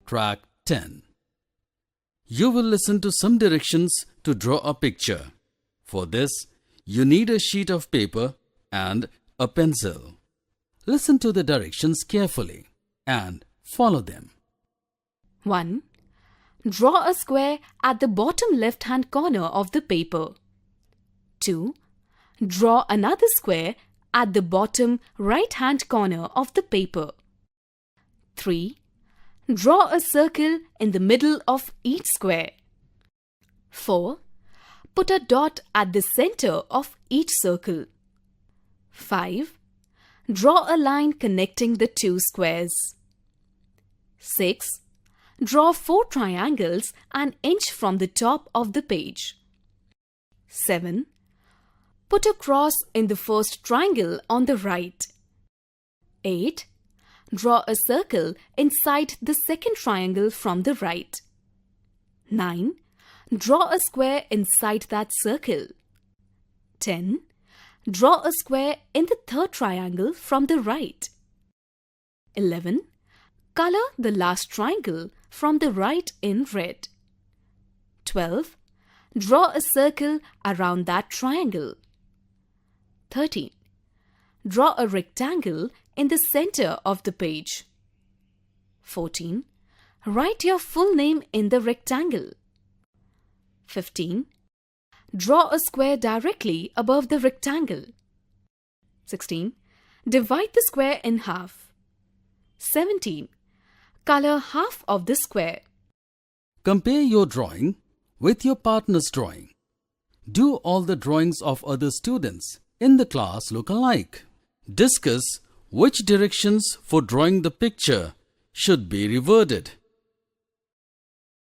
Track 10. You will listen to some directions to draw a picture. For this, you need a sheet of paper and a pencil. Listen to the directions carefully and follow them. 1. Draw a square at the bottom left-hand corner of the paper. 2. Draw another square at the bottom right-hand corner of the paper. 3. Draw a circle in the middle of each square. 4. Put a dot at the center of each circle. 5. Draw a line connecting the two squares. 6. Draw 4 triangles an inch from the top of the page. 7. Put a cross in the first triangle on the right. 8. Draw a circle inside the second triangle from the right. 9. Draw a square inside that circle. 10. Draw a square in the third triangle from the right. 11. Color the last triangle from the right in red. 12. Draw a circle around that triangle. 13. Draw a rectangle in the center of the page. 14. Write your full name in the rectangle. 15. Draw a square directly above the rectangle. 16. Divide the square in half. 17. Color half of the square. Compare your drawing with your partner's drawing. Do all the drawings of other students in the class look alike? Discuss which directions for drawing the picture should be reverted.